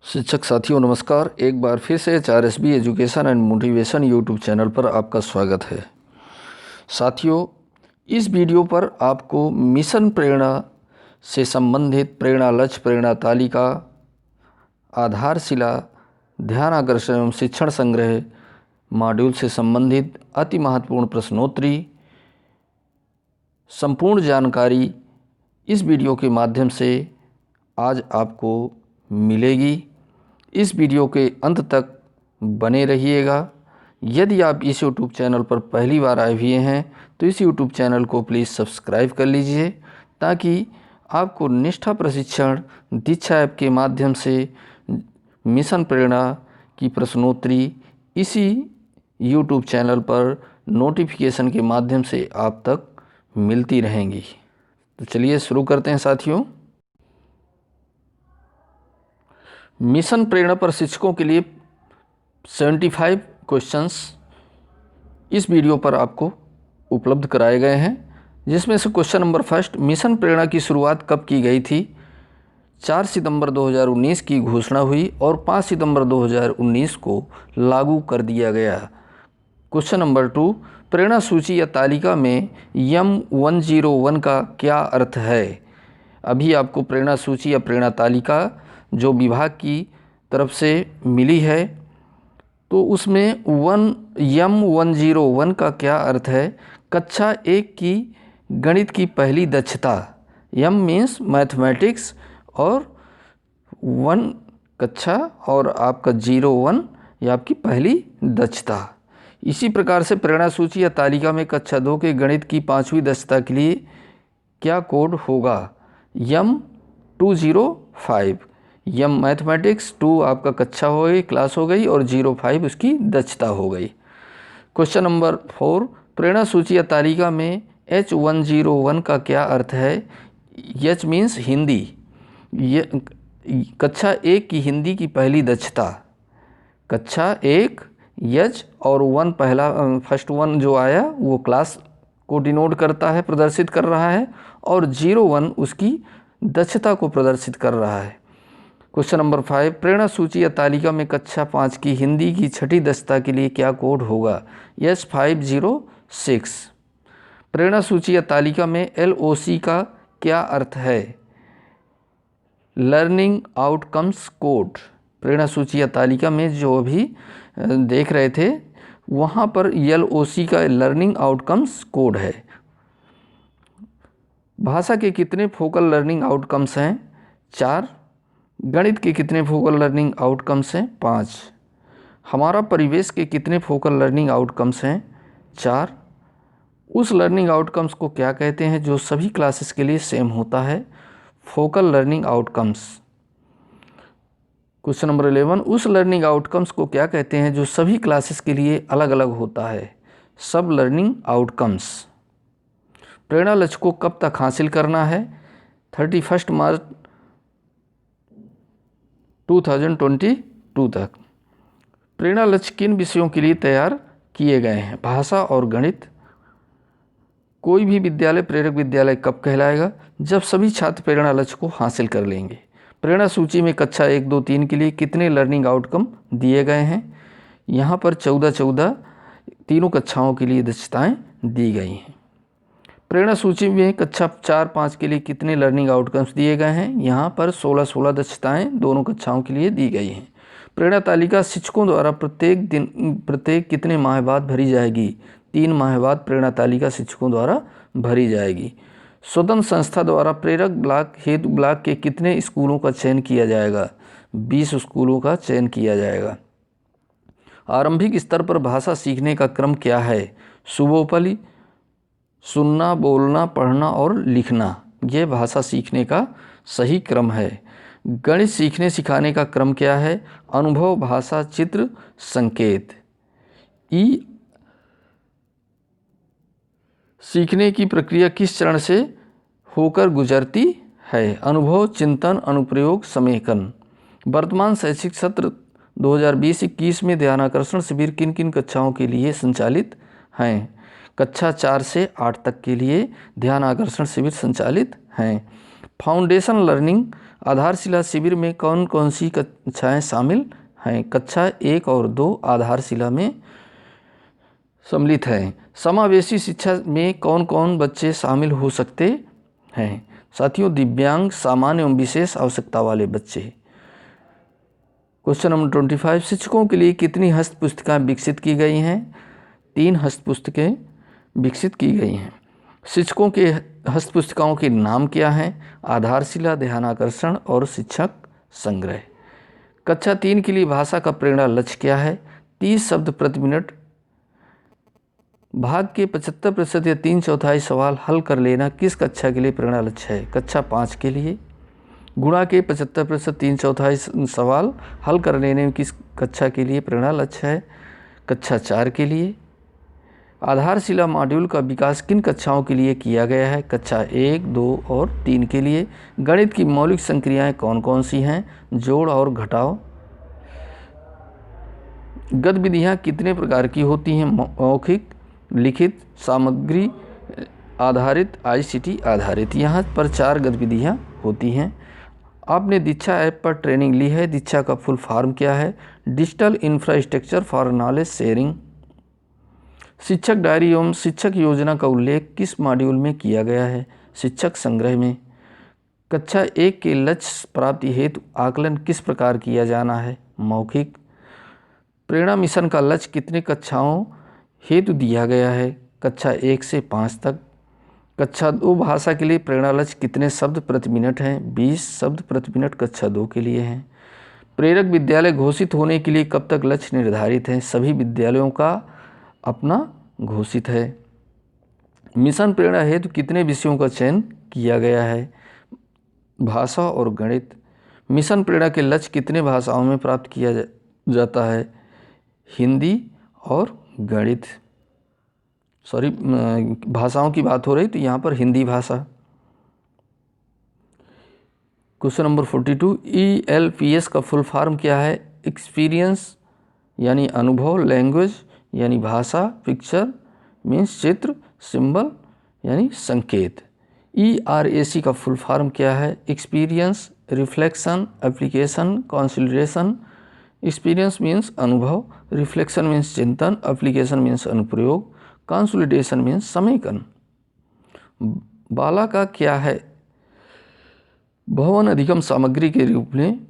शिक्षक साथियों नमस्कार। एक बार फिर से HRSB education and motivation YouTube channel पर आपका स्वागत है। साथियों, इस वीडियो पर आपको मिशन प्रेरणा से संबंधित प्रेरणा लक्ष्य, प्रेरणा तालिका, आधारशिला, ध्यान आकर्षण एवं शिक्षण संग्रह मॉड्यूल से संबंधित अति महत्वपूर्ण प्रश्नोत्तरी संपूर्ण जानकारी इस वीडियो के माध्यम से आज आपको मिलेगी। इस वीडियो के अंत तक बने रहिएगा। यदि आप इस YouTube चैनल पर पहली बार आए हुए हैं तो इस YouTube चैनल को प्लीज़ सब्सक्राइब कर लीजिए ताकि आपको निष्ठा प्रशिक्षण दीक्षा ऐप के माध्यम से मिशन प्रेरणा की प्रश्नोत्तरी इसी YouTube चैनल पर नोटिफिकेशन के माध्यम से आप तक मिलती रहेंगी। तो चलिए शुरू करते हैं साथियों। मिशन प्रेरणा पर शिक्षकों के लिए 75 क्वेश्चंस इस वीडियो पर आपको उपलब्ध कराए गए हैं, जिसमें से क्वेश्चन नंबर फर्स्ट, मिशन प्रेरणा की शुरुआत कब की गई थी? 4 सितंबर 2019 की घोषणा हुई और 5 सितंबर 2019 को लागू कर दिया गया। क्वेश्चन नंबर 2, प्रेरणा सूची या तालिका में M101 का क्या अर्थ है? अभी आपको प्रेरणा सूची या प्रेरणा तालिका जो विभाग की तरफ से मिली है तो उसमें M101 का क्या अर्थ है? कक्षा 1 की गणित की पहली दक्षता, M मीन्स मैथमेटिक्स और 1 कक्षा और आपका 01 ये आपकी पहली दक्षता। इसी प्रकार से प्रेरणा सूची या तालिका में कक्षा 2 के गणित की 5वीं दक्षता के लिए क्या कोड होगा? M205। M मैथमेटिक्स 2 आपका कक्षा हो गई, क्लास हो गई और 05 उसकी दक्षता हो गई। क्वेश्चन नंबर 4, प्रेरणा सूची या तालिका में H101 का क्या अर्थ है? H मीन्स हिंदी, ये कक्षा 1 की हिंदी की पहली दक्षता। कक्षा 1 H और 1 पहला फर्स्ट 1 जो आया वो क्लास को डिनोट करता है, प्रदर्शित कर रहा है, और 01 उसकी दक्षता को प्रदर्शित कर रहा है। क्वेश्चन नंबर 5, प्रेरणा सूची या तालिका में कक्षा 5 की हिंदी की छठी दक्षता के लिए क्या कोड होगा? S506। प्रेरणा सूची या तालिका में LOC का क्या अर्थ है? Learning outcomes code. प्रेरणा सूची या तालिका में जो अभी देख रहे थे वहाँ पर LOC का लर्निंग आउटकम्स कोड है। भाषा के कितने फोकल लर्निंग आउटकम्स हैं? 4। गणित के कितने फोकल लर्निंग आउटकम्स हैं? 5। हमारा परिवेश के कितने फोकल लर्निंग आउटकम्स हैं? 4। उस लर्निंग आउटकम्स को क्या कहते हैं जो सभी क्लासेस के लिए सेम होता है? Focal learning outcomes. Question number 11, उस लर्निंग आउटकम्स को क्या कहते हैं जो सभी क्लासेस के लिए अलग अलग होता है? सब लर्निंग आउटकम्स। प्रेरणा लक्ष्य को कब तक हासिल करना है? 31 मार्च 2022 तक। प्रेरणा लक्ष्य किन विषयों के लिए तैयार किए गए हैं? भाषा और गणित। कोई भी विद्यालय प्रेरक विद्यालय कब कहलाएगा? जब सभी छात्र प्रेरणा लक्ष्य को हासिल कर लेंगे। प्रेरणा सूची में कक्षा 1, 2, 3 के लिए कितने लर्निंग आउटकम दिए गए हैं? यहाँ पर 14 तीनों कक्षाओं के लिए दक्षताएं दी गई हैं। प्रेरणा सूची में कक्षा 4, 5 के लिए कितने लर्निंग आउटकम्स दिए गए हैं? यहाँ पर 16 दक्षताएं दोनों कक्षाओं के लिए दी गई हैं। प्रेरणा तालिका शिक्षकों द्वारा प्रत्येक कितने माह बाद भरी जाएगी? 3 माह बाद प्रेरणा तालिका शिक्षकों द्वारा भरी जाएगी। स्वतंत्र संस्था द्वारा प्रेरक ब्लॉक हेतु ब्लॉक के कितने स्कूलों का चयन किया जाएगा? 20 स्कूलों का चयन किया जाएगा। आरंभिक स्तर पर भाषा सीखने का क्रम क्या है? सुबोपली, सुनना, बोलना, पढ़ना और लिखना, ये भाषा सीखने का सही क्रम है। गणित सीखने सिखाने का क्रम क्या है? अनुभव, भाषा, चित्र, संकेत। ई सीखने की प्रक्रिया किस चरण से होकर गुजरती है? अनुभव, चिंतन, अनुप्रयोग, समेकन। वर्तमान शैक्षिक सत्र 2020-21 में ध्यानाकर्षण शिविर किन किन कक्षाओं के लिए संचालित हैं? कक्षा 4 से 8 तक के लिए ध्यान आकर्षण शिविर संचालित हैं। फाउंडेशन लर्निंग आधारशिला शिविर में कौन कौन सी कक्षाएं शामिल हैं? कक्षा 1 और 2 आधारशिला में सम्मिलित हैं। समावेशी शिक्षा में कौन कौन बच्चे शामिल हो सकते हैं? साथियों, दिव्यांग, सामान्य एवं विशेष आवश्यकता वाले बच्चे। क्वेश्चन नंबर 25, शिक्षकों के लिए कितनी हस्त पुस्तिकाएं विकसित की गई हैं? 3 हस्त पुस्तकें विकसित की गई हैं। शिक्षकों के हस्त पुस्तिकाओं के नाम क्या हैं? आधारशिला, ध्यानाकर्षण और शिक्षक संग्रह। कक्षा 3 के लिए भाषा का प्रेरणा लक्ष्य क्या है? 30 शब्द प्रति मिनट। भाग के 75% या 3/4 सवाल हल कर लेना किस कक्षा के लिए प्रेरणा लक्ष्य है? कक्षा 5 के लिए। गुणा के 75% 3/4 सवाल हल कर लेने में किस कक्षा के लिए प्रेरणा लक्ष्य है? कक्षा 4 के लिए। आधारशिला मॉड्यूल का विकास किन कक्षाओं के लिए किया गया है? कक्षा 1, 2 और 3 के लिए। गणित की मौलिक संक्रियाएं कौन कौन सी हैं? जोड़ और घटाव। गतिविधियां कितने प्रकार की होती हैं? मौखिक, लिखित, सामग्री आधारित, ICT आधारित। यहाँ पर 4 गतिविधियाँ होती हैं। आपने दीक्षा ऐप पर ट्रेनिंग ली है। दीक्षा का फुल फॉर्म क्या है? Digital infrastructure for knowledge sharing. शिक्षक डायरी एवं शिक्षक योजना का उल्लेख किस मॉड्यूल में किया गया है? शिक्षक संग्रह में। कक्षा 1 के लक्ष्य प्राप्ति हेतु आकलन किस प्रकार किया जाना है? मौखिक। प्रेरणा मिशन का लक्ष्य कितने कक्षाओं हेतु दिया गया है? कक्षा 1 से 5 तक। कक्षा 2 भाषा के लिए प्रेरणा लक्ष्य कितने शब्द प्रति मिनट हैं? 20 शब्द प्रति मिनट कक्षा 2 के लिए हैं। प्रेरक विद्यालय घोषित होने के लिए कब तक लक्ष्य निर्धारित है? सभी विद्यालयों का अपना घोषित है। मिशन प्रेरणा हेतु कितने विषयों का चयन किया गया है? भाषा और गणित। मिशन प्रेरणा के लक्ष्य कितने भाषाओं में प्राप्त किया जाता है? हिंदी और गणित। भाषाओं की बात हो रही तो यहाँ पर हिंदी भाषा। क्वेश्चन नंबर 42, ELPS का फुल फॉर्म क्या है? एक्सपीरियंस यानी अनुभव, लैंग्वेज यानी भाषा, पिक्चर मीन्स चित्र, सिंबल यानी संकेत। ERAC का फुल फॉर्म क्या है? Experience, reflection, application, consolidation. Experience means अनुभव, रिफ्लेक्शन मीन्स चिंतन, एप्लीकेशन मीन्स अनुप्रयोग, कंसोलिडेशन मीन्स समेकन। बाला का क्या है? भवन अधिगम सामग्री के रूप में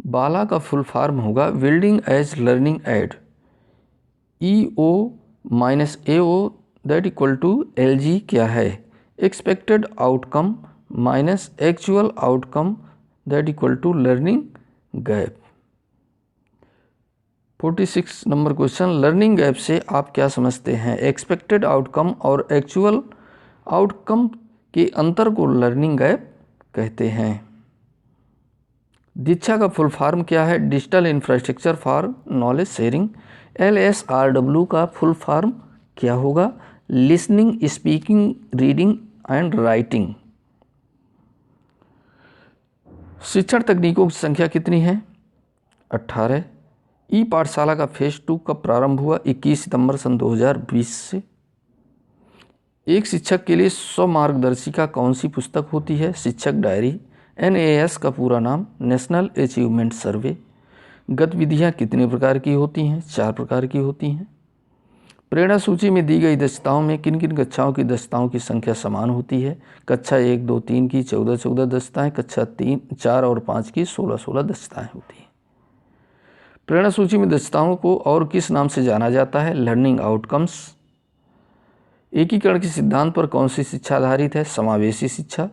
बाला का फुल फॉर्म होगा building as learning aid. EO-AO that equal to LG क्या है? Expected outcome minus actual outcome that equal to learning gap. 46 number question, learning gap से आप क्या समझते हैं? एक्सपेक्टेड आउटकम और एक्चुअल आउटकम के अंतर को लर्निंग गैप कहते हैं। दीक्षा का फुल फॉर्म क्या है? Digital infrastructure for knowledge sharing. LSRW का फुल फॉर्म क्या होगा? Listening, speaking, reading and writing. शिक्षण तकनीकों की संख्या कितनी है? 18। पाठशाला का फेज 2 कब प्रारंभ हुआ? 21 सितंबर सन 2020 से। एक शिक्षक के लिए स्वमार्गदर्शिका कौन सी पुस्तक होती है? शिक्षक डायरी। NAS का पूरा नाम नेशनल अचीवमेंट सर्वे। गतिविधियाँ कितने प्रकार की होती हैं? 4 प्रकार की होती हैं। प्रेरणा सूची में दी गई दक्षताओं में किन किन कक्षाओं की दक्षताओं की संख्या समान होती है? कक्षा 1, 2, 3 की 14 दक्षताएँ, कक्षा 3, 4 और 5 की 16 दक्षताएँ होती हैं। प्रेरणा सूची में दक्षताओं को और किस नाम से जाना जाता है? Learning outcomes. एकीकरण के सिद्धांत पर कौन सी शिक्षा आधारित है? समावेशी शिक्षा।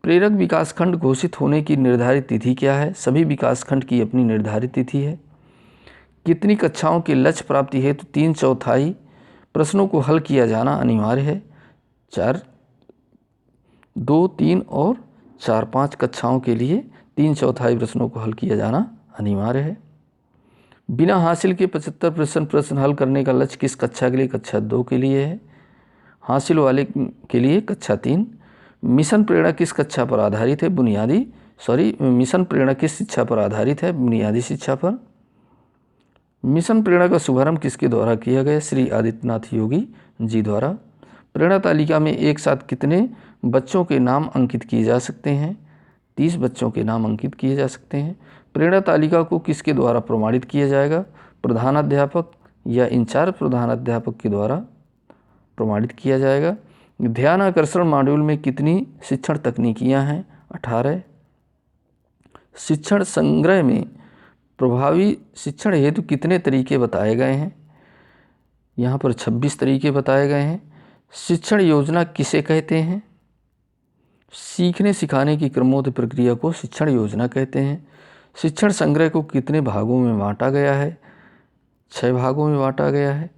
प्रेरक विकासखंड घोषित होने की निर्धारित तिथि क्या है? सभी विकासखंड की अपनी निर्धारित तिथि है। कितनी कक्षाओं के लक्ष्य प्राप्ति हेतु 3/4 प्रश्नों को हल किया जाना अनिवार्य है? 4, 2, 3 और 4, 5 कक्षाओं के लिए 3/4 प्रश्नों को हल किया जाना अनिवार्य है। बिना हासिल के 75% प्रश्न हल करने का लक्ष्य किस कक्षा के लिए? कक्षा 2 के लिए है। हासिल वाले के लिए कक्षा 3। मिशन प्रेरणा किस कक्षा पर आधारित है? मिशन प्रेरणा किस शिक्षा पर आधारित है? बुनियादी शिक्षा पर। मिशन प्रेरणा का शुभारंभ किसके द्वारा किया गया? श्री आदित्यनाथ योगी जी द्वारा। प्रेरणा तालिका में एक साथ कितने बच्चों के नाम अंकित किए जा सकते हैं? 30 बच्चों के नाम अंकित किए जा सकते हैं। प्रेरणा तालिका को किसके द्वारा प्रमाणित किया जाएगा? प्रधानाध्यापक या इंचार्ज प्रधानाध्यापक के द्वारा प्रमाणित किया जाएगा। ध्यान आकर्षण मॉड्यूल में कितनी शिक्षण तकनीकियां हैं? 18। शिक्षण संग्रह में प्रभावी शिक्षण हेतु कितने तरीके बताए गए हैं? यहाँ पर 26 तरीके बताए गए हैं। शिक्षण योजना किसे कहते हैं? सीखने सिखाने की क्रमबद्ध प्रक्रिया को शिक्षण योजना कहते हैं। शिक्षण संग्रह को कितने भागों में बांटा गया है? 6 भागों में बांटा गया है।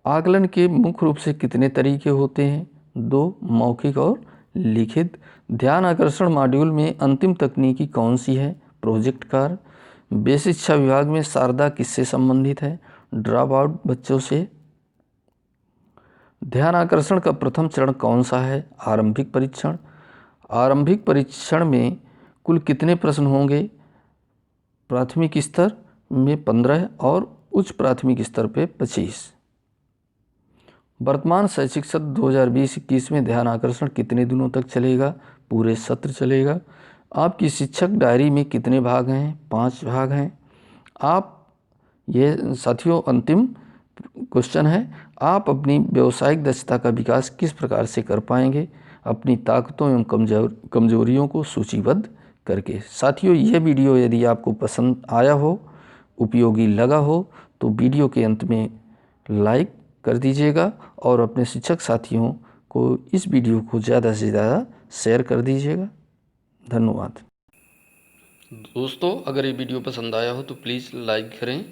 आकलन के मुख्य रूप से कितने तरीके होते हैं? 2, मौखिक और लिखित। ध्यान आकर्षण मॉड्यूल में अंतिम तकनीकी कौन सी है? प्रोजेक्ट कार्य। बेसिक शिक्षा विभाग में शारदा किससे संबंधित है? ड्रॉप आउट बच्चों से। ध्यान आकर्षण का प्रथम चरण कौन सा है? आरंभिक परीक्षण। आरंभिक परीक्षण में कुल कितने प्रश्न होंगे? प्राथमिक स्तर में 15 और उच्च प्राथमिक स्तर पे 25। वर्तमान शैक्षिक सत्र 2020-21 में ध्यान आकर्षण कितने दिनों तक चलेगा? पूरे सत्र चलेगा। आपकी शिक्षक डायरी में कितने भाग हैं? 5 भाग हैं। ये साथियों अंतिम क्वेश्चन है, आप अपनी व्यावसायिक दक्षता का विकास किस प्रकार से कर पाएंगे? अपनी ताकतों एवं कमजोरियों को सूचीबद्ध करके। साथियों, यह वीडियो यदि आपको पसंद आया हो, उपयोगी लगा हो, तो वीडियो के अंत में लाइक कर दीजिएगा और अपने शिक्षक साथियों को इस वीडियो को ज़्यादा से ज़्यादा शेयर कर दीजिएगा। धन्यवाद। दोस्तों, अगर ये वीडियो पसंद आया हो तो प्लीज़ लाइक करें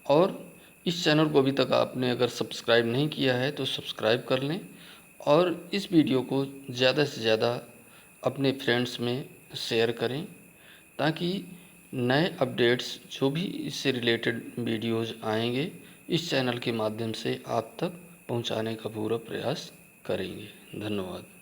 और इस चैनल को अभी तक आपने अगर सब्सक्राइब नहीं किया है तो सब्सक्राइब कर लें और इस वीडियो को ज़्यादा से ज़्यादा अपने फ्रेंड्स में शेयर करें ताकि नए अपडेट्स जो भी इससे रिलेटेड वीडियोज़ आएंगे इस चैनल के माध्यम से आप तक पहुंचाने का पूरा प्रयास करेंगे। धन्यवाद।